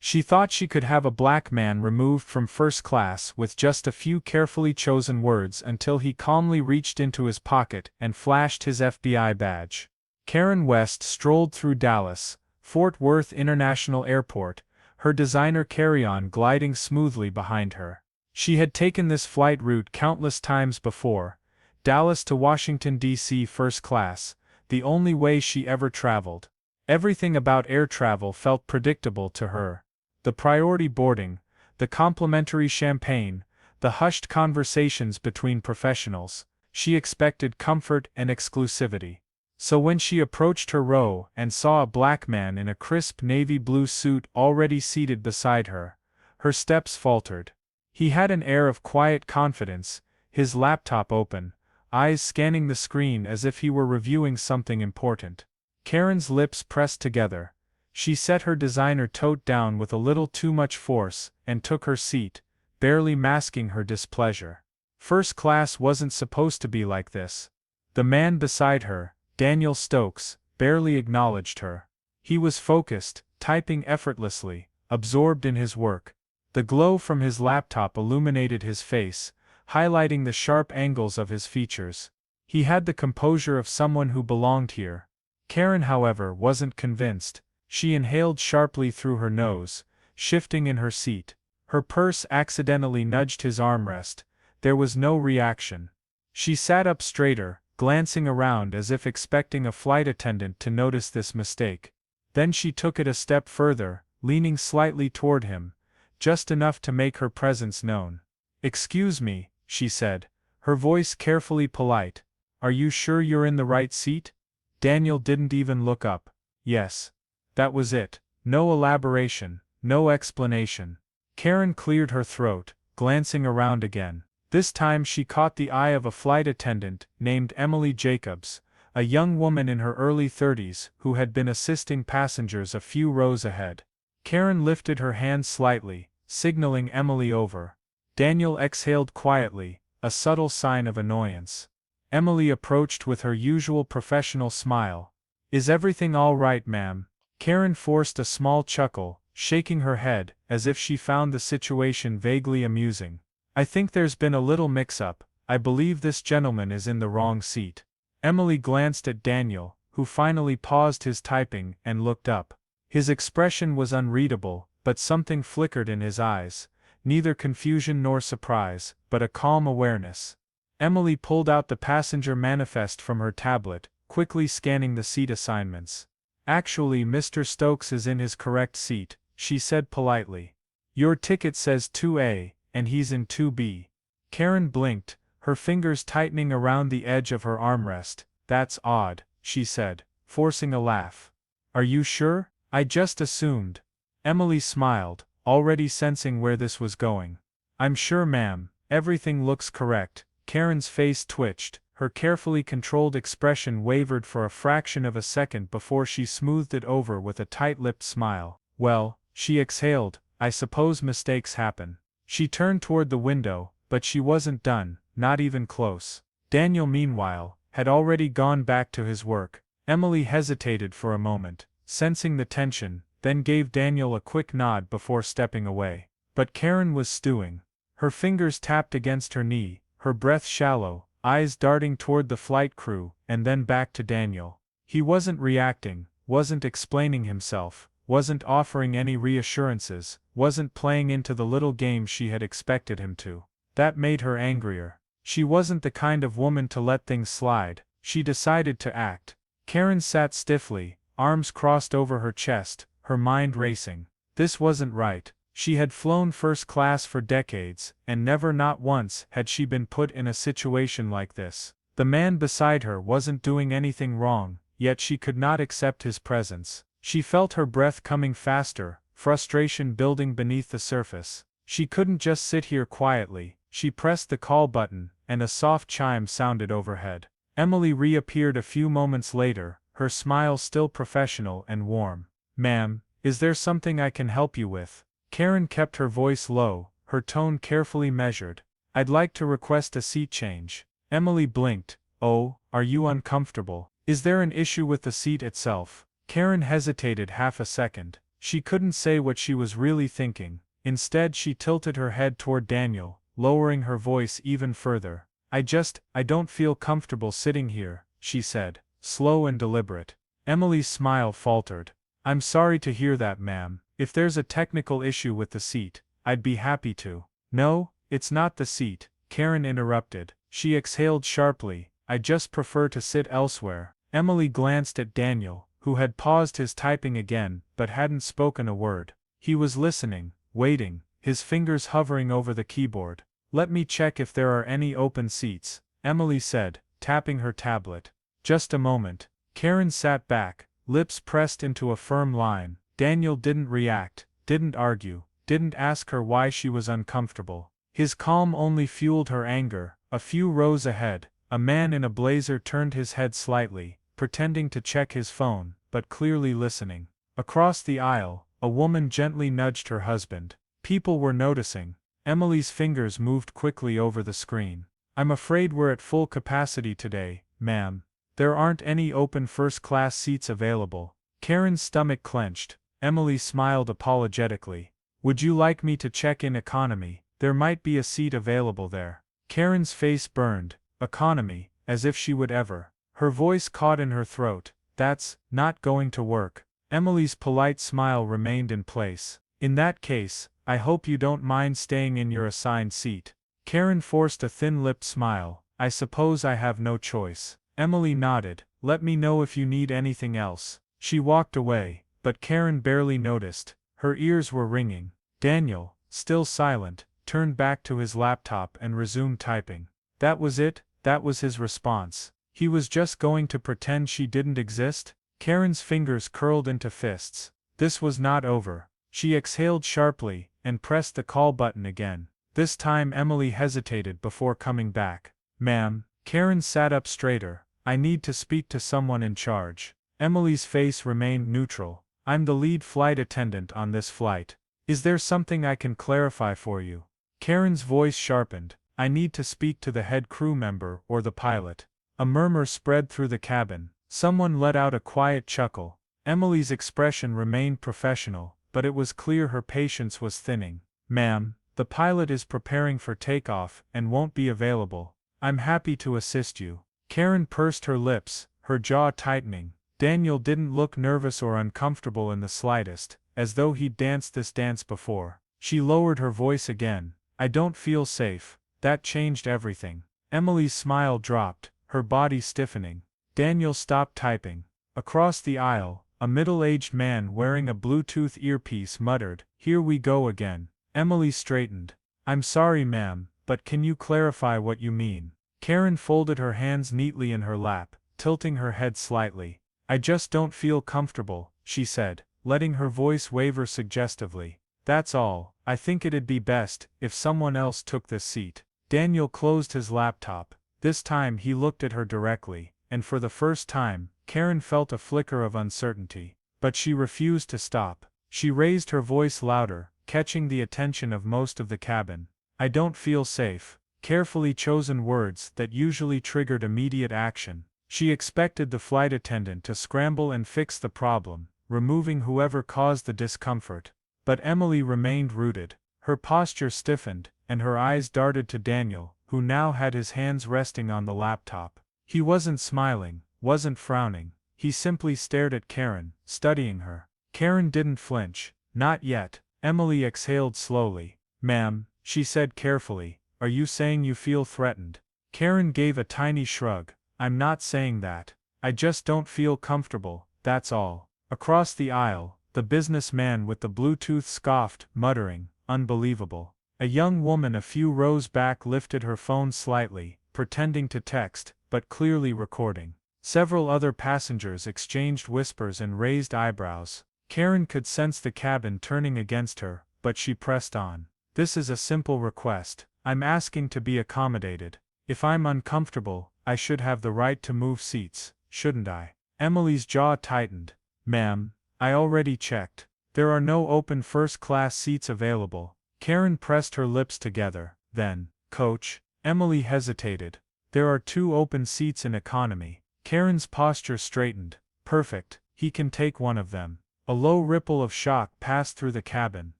She thought she could have a black man removed from first class with just a few carefully chosen words until he calmly reached into his pocket and flashed his FBI badge. Karen West strolled through Dallas, Fort Worth International Airport, her designer carry-on gliding smoothly behind her. She had taken this flight route countless times before, Dallas to Washington, D.C. first class, the only way she ever traveled. Everything about air travel felt predictable to her. The priority boarding, the complimentary champagne, the hushed conversations between professionals. She expected comfort and exclusivity. So when she approached her row and saw a black man in a crisp navy blue suit already seated beside her, her steps faltered. He had an air of quiet confidence, his laptop open, eyes scanning the screen as if he were reviewing something important. Karen's lips pressed together. She set her designer tote down with a little too much force and took her seat, barely masking her displeasure. First class wasn't supposed to be like this. The man beside her, Daniel Stokes, barely acknowledged her. He was focused, typing effortlessly, absorbed in his work. The glow from his laptop illuminated his face, highlighting the sharp angles of his features. He had the composure of someone who belonged here. Karen, however, wasn't convinced. She inhaled sharply through her nose, shifting in her seat. Her purse accidentally nudged his armrest. There was no reaction. She sat up straighter, glancing around as if expecting a flight attendant to notice this mistake. Then she took it a step further, leaning slightly toward him, just enough to make her presence known. "Excuse me," she said, her voice carefully polite. "Are you sure you're in the right seat?" Daniel didn't even look up. Yes. That was it. No elaboration, no explanation. Karen cleared her throat, glancing around again. This time she caught the eye of a flight attendant named Emily Jacobs, a young woman in her early 30s who had been assisting passengers a few rows ahead. Karen lifted her hand slightly, signaling Emily over. Daniel exhaled quietly, a subtle sign of annoyance. Emily approached with her usual professional smile. "Is everything all right, ma'am?" Karen forced a small chuckle, shaking her head, as if she found the situation vaguely amusing. "I think there's been a little mix-up. I believe this gentleman is in the wrong seat." Emily glanced at Daniel, who finally paused his typing and looked up. His expression was unreadable, but something flickered in his eyes, neither confusion nor surprise, but a calm awareness. Emily pulled out the passenger manifest from her tablet, quickly scanning the seat assignments. "Actually, Mr. Stokes is in his correct seat," she said politely. "Your ticket says 2A, and he's in 2B. Karen blinked, her fingers tightening around the edge of her armrest. "That's odd," she said, forcing a laugh. "Are you sure? I just assumed." Emily smiled, already sensing where this was going. "I'm sure, ma'am, everything looks correct." Karen's face twitched, her carefully controlled expression wavered for a fraction of a second before she smoothed it over with a tight-lipped smile. "Well," she exhaled, "I suppose mistakes happen." She turned toward the window, but she wasn't done, not even close. Daniel, meanwhile, had already gone back to his work. Emily hesitated for a moment, sensing the tension, then gave Daniel a quick nod before stepping away. But Karen was stewing. Her fingers tapped against her knee, her breath shallow, eyes darting toward the flight crew, and then back to Daniel. He wasn't reacting, wasn't explaining himself, wasn't offering any reassurances, wasn't playing into the little game she had expected him to. That made her angrier. She wasn't the kind of woman to let things slide. She decided to act. Karen sat stiffly, arms crossed over her chest, her mind racing. This wasn't right. She had flown first class for decades, and never, not once, had she been put in a situation like this. The man beside her wasn't doing anything wrong, yet she could not accept his presence. She felt her breath coming faster, frustration building beneath the surface. She couldn't just sit here quietly. She pressed the call button, and a soft chime sounded overhead. Emily reappeared a few moments later, her smile still professional and warm. "Ma'am, is there something I can help you with?" Karen kept her voice low, her tone carefully measured. "I'd like to request a seat change." Emily blinked. "Oh, are you uncomfortable? Is there an issue with the seat itself?" Karen hesitated half a second. She couldn't say what she was really thinking. Instead, she tilted her head toward Daniel, lowering her voice even further. I don't feel comfortable sitting here, she said, slow and deliberate. Emily's smile faltered. I'm sorry to hear that, ma'am. If there's a technical issue with the seat, I'd be happy to. No, it's not the seat, Karen interrupted. She exhaled sharply. I just prefer to sit elsewhere. Emily glanced at Daniel, who had paused his typing again but hadn't spoken a word. He was listening, waiting, his fingers hovering over the keyboard. Let me check if there are any open seats, Emily said, tapping her tablet. Just a moment. Karen sat back, lips pressed into a firm line. Daniel didn't react, didn't argue, didn't ask her why she was uncomfortable. His calm only fueled her anger. A few rows ahead, a man in a blazer turned his head slightly, pretending to check his phone, but clearly listening. Across the aisle, a woman gently nudged her husband. People were noticing. Emily's fingers moved quickly over the screen. I'm afraid we're at full capacity today, ma'am. There aren't any open first-class seats available. Karen's stomach clenched. Emily smiled apologetically. Would you like me to check in economy? There might be a seat available there. Karen's face burned. Economy, as if she would ever. Her voice caught in her throat. That's not going to work. Emily's polite smile remained in place. In that case, I hope you don't mind staying in your assigned seat. Karen forced a thin-lipped smile. I suppose I have no choice. Emily nodded. Let me know if you need anything else. She walked away, but Karen barely noticed. Her ears were ringing. Daniel, still silent, turned back to his laptop and resumed typing. That was it? That was his response. He was just going to pretend she didn't exist? Karen's fingers curled into fists. This was not over. She exhaled sharply and pressed the call button again. This time Emily hesitated before coming back. Ma'am. Karen sat up straighter. I need to speak to someone in charge. Emily's face remained neutral. I'm the lead flight attendant on this flight. Is there something I can clarify for you? Karen's voice sharpened. I need to speak to the head crew member or the pilot. A murmur spread through the cabin. Someone let out a quiet chuckle. Emily's expression remained professional, but it was clear her patience was thinning. Ma'am, the pilot is preparing for takeoff and won't be available. I'm happy to assist you. Karen pursed her lips, her jaw tightening. Daniel didn't look nervous or uncomfortable in the slightest, as though he'd danced this dance before. She lowered her voice again. I don't feel safe. That changed everything. Emily's smile dropped, her body stiffening. Daniel stopped typing. Across the aisle, a middle-aged man wearing a Bluetooth earpiece muttered, "Here we go again." Emily straightened. I'm sorry, ma'am, but can you clarify what you mean? Karen folded her hands neatly in her lap, tilting her head slightly. I just don't feel comfortable, she said, letting her voice waver suggestively. That's all. I think it'd be best if someone else took this seat. Daniel closed his laptop. This time he looked at her directly, and for the first time, Karen felt a flicker of uncertainty. But she refused to stop. She raised her voice louder, catching the attention of most of the cabin. I don't feel safe. Carefully chosen words that usually triggered immediate action. She expected the flight attendant to scramble and fix the problem, removing whoever caused the discomfort. But Emily remained rooted. Her posture stiffened, and her eyes darted to Daniel, who now had his hands resting on the laptop. He wasn't smiling, wasn't frowning. He simply stared at Karen, studying her. Karen didn't flinch. Not yet. Emily exhaled slowly. Ma'am, she said carefully, are you saying you feel threatened? Karen gave a tiny shrug. I'm not saying that. I just don't feel comfortable, that's all. Across the aisle, the businessman with the Bluetooth scoffed, muttering, unbelievable. A young woman a few rows back lifted her phone slightly, pretending to text, but clearly recording. Several other passengers exchanged whispers and raised eyebrows. Karen could sense the cabin turning against her, but she pressed on. This is a simple request. I'm asking to be accommodated. If I'm uncomfortable, I should have the right to move seats, shouldn't I? Emily's jaw tightened. Ma'am, I already checked. There are no open first-class seats available. Karen pressed her lips together. Then, Coach. Emily hesitated. There are 2 open seats in economy. Karen's posture straightened. Perfect, he can take one of them. A low ripple of shock passed through the cabin.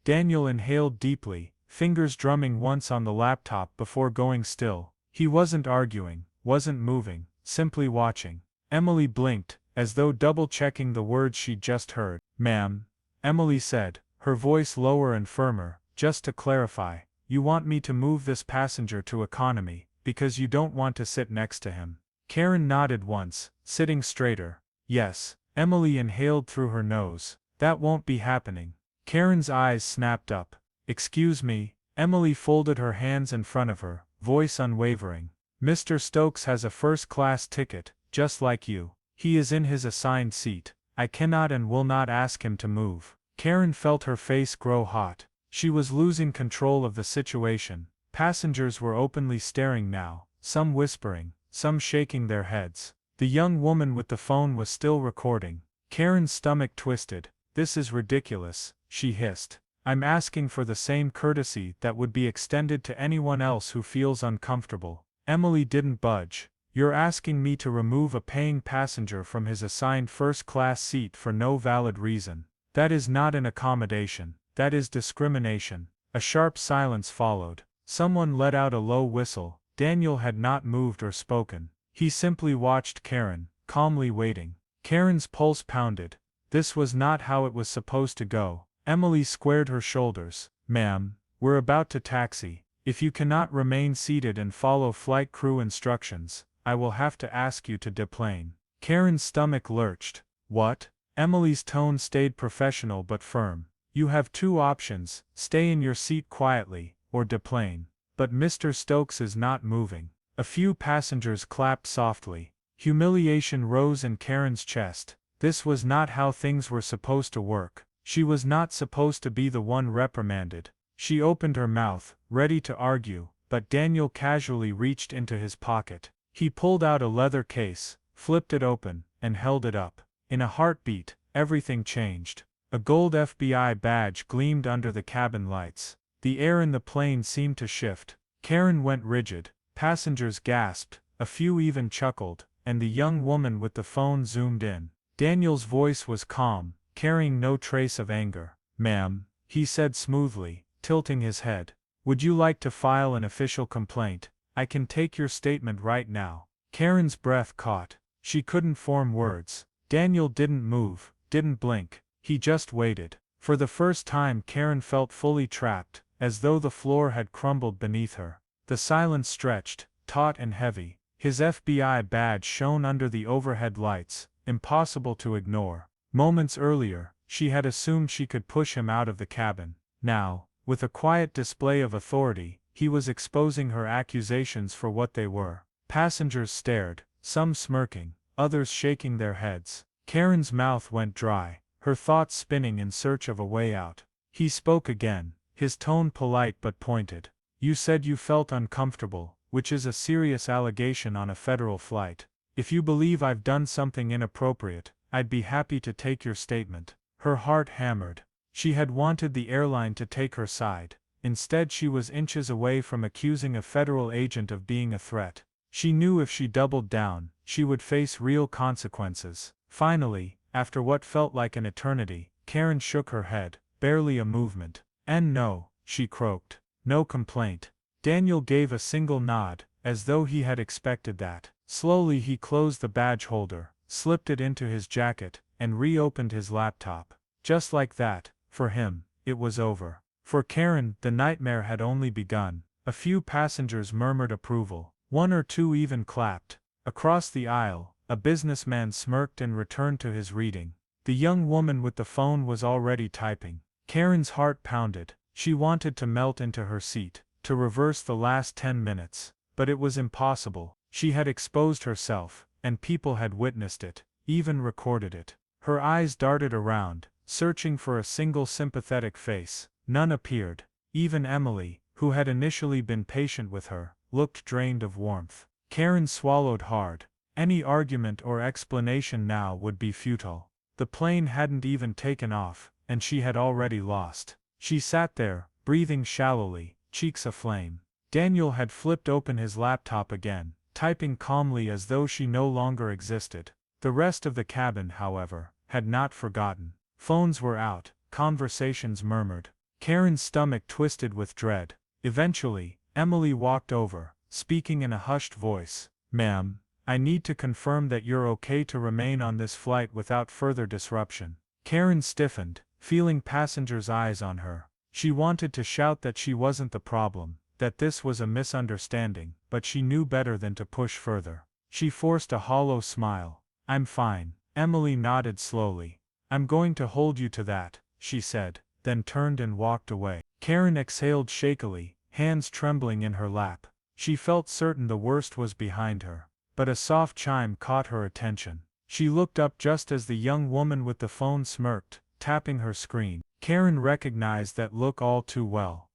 Daniel inhaled deeply, fingers drumming once on the laptop before going still. He wasn't arguing, wasn't moving, simply watching. Emily blinked, as though double-checking the words she'd just heard. "Ma'am," Emily said, her voice lower and firmer, "just to clarify, you want me to move this passenger to economy, because you don't want to sit next to him." Karen nodded once, sitting straighter. "Yes." Emily inhaled through her nose. "That won't be happening." Karen's eyes snapped up. "Excuse me." Emily folded her hands in front of her, voice unwavering. "Mr. Stokes has a first-class ticket, just like you. He is in his assigned seat. I cannot and will not ask him to move." Karen felt her face grow hot. She was losing control of the situation. Passengers were openly staring now, some whispering, some shaking their heads. The young woman with the phone was still recording. Karen's stomach twisted. "This is ridiculous," she hissed. "I'm asking for the same courtesy that would be extended to anyone else who feels uncomfortable." Emily didn't budge. "You're asking me to remove a paying passenger from his assigned first-class seat for no valid reason. That is not an accommodation, that is discrimination." A sharp silence followed. Someone let out a low whistle. Daniel had not moved or spoken. He simply watched Karen, calmly waiting. Karen's pulse pounded. This was not how it was supposed to go. Emily squared her shoulders. "Ma'am, we're about to taxi. If you cannot remain seated and follow flight crew instructions, I will have to ask you to deplane." Karen's stomach lurched. "What?" Emily's tone stayed professional but firm. "You have two options, stay in your seat quietly, or deplane." "But Mr. Stokes is not moving." A few passengers clapped softly. Humiliation rose in Karen's chest. This was not how things were supposed to work. She was not supposed to be the one reprimanded. She opened her mouth, ready to argue, but Daniel casually reached into his pocket. He pulled out a leather case, flipped it open, and held it up. In a heartbeat, everything changed. A gold FBI badge gleamed under the cabin lights. The air in the plane seemed to shift. Karen went rigid. Passengers gasped, a few even chuckled, and the young woman with the phone zoomed in. Daniel's voice was calm, carrying no trace of anger. "Ma'am," he said smoothly, tilting his head. "Would you like to file an official complaint? I can take your statement right now." Karen's breath caught. She couldn't form words. Daniel didn't move, didn't blink. He just waited. For the first time Karen felt fully trapped, as though the floor had crumbled beneath her. The silence stretched, taut and heavy. His FBI badge shone under the overhead lights, impossible to ignore. Moments earlier, she had assumed she could push him out of the cabin. Now, with a quiet display of authority, he was exposing her accusations for what they were. Passengers stared, some smirking, others shaking their heads. Karen's mouth went dry, her thoughts spinning in search of a way out. He spoke again, his tone polite but pointed. "You said you felt uncomfortable, which is a serious allegation on a federal flight. If you believe I've done something inappropriate, I'd be happy to take your statement." Her heart hammered. She had wanted the airline to take her side. Instead she was inches away from accusing a federal agent of being a threat. She knew if she doubled down, she would face real consequences. Finally, after what felt like an eternity, Karen shook her head, barely a movement. "And no," she croaked. "No complaint." Daniel gave a single nod, as though he had expected that. Slowly he closed the badge holder, slipped it into his jacket, and reopened his laptop. Just like that, for him, it was over. For Karen, the nightmare had only begun. A few passengers murmured approval. One or two even clapped. Across the aisle, a businessman smirked and returned to his reading. The young woman with the phone was already typing. Karen's heart pounded. She wanted to melt into her seat, to reverse the last 10 minutes. But it was impossible. She had exposed herself, and people had witnessed it, even recorded it. Her eyes darted around, searching for a single sympathetic face. None appeared. Even Emily, who had initially been patient with her, looked drained of warmth. Karen swallowed hard. Any argument or explanation now would be futile. The plane hadn't even taken off, and she had already lost. She sat there, breathing shallowly, cheeks aflame. Daniel had flipped open his laptop again, typing calmly as though she no longer existed. The rest of the cabin, however, had not forgotten. Phones were out, conversations murmured. Karen's stomach twisted with dread. Eventually, Emily walked over, speaking in a hushed voice. "Ma'am, I need to confirm that you're okay to remain on this flight without further disruption." Karen stiffened, feeling passengers' eyes on her. She wanted to shout that she wasn't the problem, that this was a misunderstanding, but she knew better than to push further. She forced a hollow smile. "I'm fine." Emily nodded slowly. "I'm going to hold you to that," she said, then turned and walked away. Karen exhaled shakily, hands trembling in her lap. She felt certain the worst was behind her. But a soft chime caught her attention. She looked up just as the young woman with the phone smirked, tapping her screen. Karen recognized that look all too well.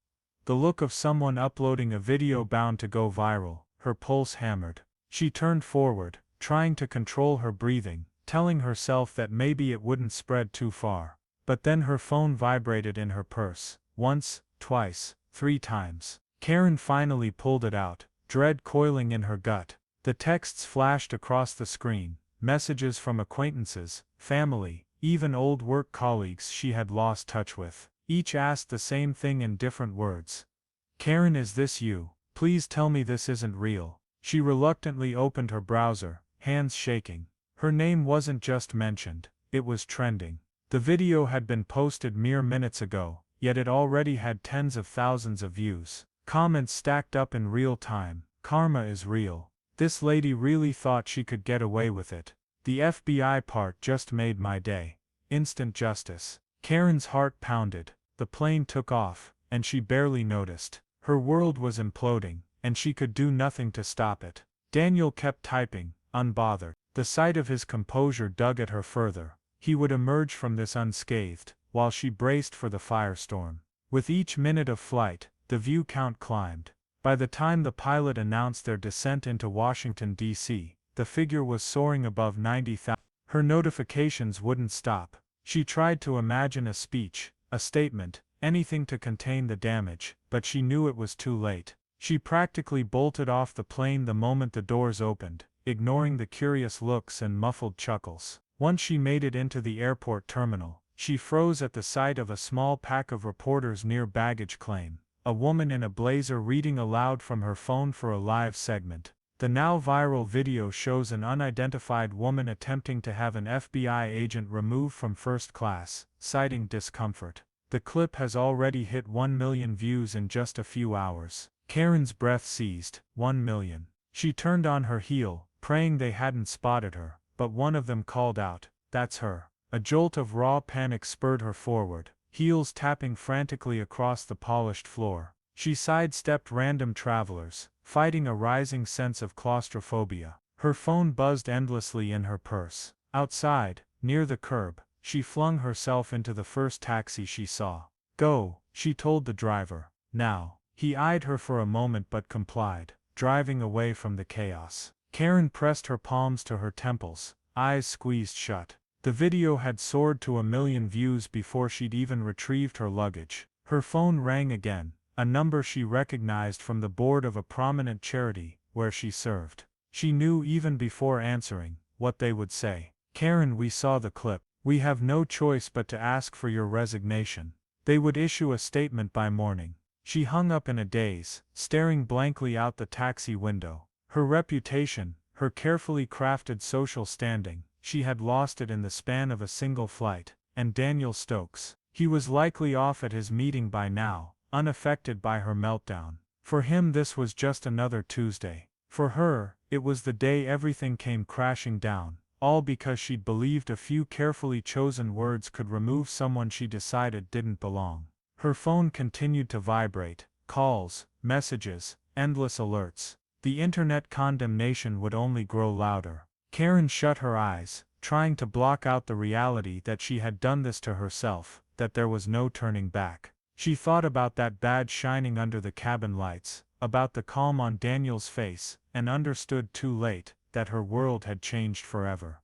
The look of someone uploading a video bound to go viral. Her pulse hammered. She turned forward, trying to control her breathing, telling herself that maybe it wouldn't spread too far. But then her phone vibrated in her purse. Once, twice, 3 times. Karen finally pulled it out, dread coiling in her gut. The texts flashed across the screen, messages from acquaintances, family, even old work colleagues she had lost touch with. Each asked the same thing in different words. "Karen, is this you? Please tell me this isn't real." She reluctantly opened her browser, hands shaking. Her name wasn't just mentioned, it was trending. The video had been posted mere minutes ago, yet it already had tens of thousands of views. Comments stacked up in real time. "Karma is real. This lady really thought she could get away with it. The FBI part just made my day. Instant justice." Karen's heart pounded. The plane took off, and she barely noticed. Her world was imploding, and she could do nothing to stop it. Daniel kept typing, unbothered. The sight of his composure dug at her further. He would emerge from this unscathed, while she braced for the firestorm. With each minute of flight, the view count climbed. By the time the pilot announced their descent into Washington, D.C., the figure was soaring above 90,000. Her notifications wouldn't stop. She tried to imagine a speech, a statement, anything to contain the damage, but she knew it was too late. She practically bolted off the plane the moment the doors opened, ignoring the curious looks and muffled chuckles. Once she made it into the airport terminal, she froze at the sight of a small pack of reporters near baggage claim. A woman in a blazer reading aloud from her phone for a live segment. The now viral video shows an unidentified woman attempting to have an FBI agent removed from first class, citing discomfort. The clip has already hit 1 million views in just a few hours. Karen's breath seized. 1 million. She turned on her heel, praying they hadn't spotted her, but one of them called out, "That's her." A jolt of raw panic spurred her forward, heels tapping frantically across the polished floor. She sidestepped random travelers, fighting a rising sense of claustrophobia. Her phone buzzed endlessly in her purse. Outside, near the curb, she flung herself into the first taxi she saw. "Go," she told the driver. "Now." He eyed her for a moment but complied, driving away from the chaos. Karen pressed her palms to her temples, eyes squeezed shut. The video had soared to 1 million views before she'd even retrieved her luggage. Her phone rang again, a number she recognized from the board of a prominent charity, where she served. She knew even before answering, what they would say. "Karen, we saw the clip. We have no choice but to ask for your resignation." They would issue a statement by morning. She hung up in a daze, staring blankly out the taxi window. Her reputation, her carefully crafted social standing, she had lost it in the span of a single flight. And Daniel Stokes, he was likely off at his meeting by now, unaffected by her meltdown. For him this was just another Tuesday. For her, it was the day everything came crashing down, all because she'd believed a few carefully chosen words could remove someone she decided didn't belong. Her phone continued to vibrate, calls, messages, endless alerts. The internet condemnation would only grow louder. Karen shut her eyes, trying to block out the reality that she had done this to herself, that there was no turning back. She thought about that badge shining under the cabin lights, about the calm on Daniel's face, and understood too late that her world had changed forever.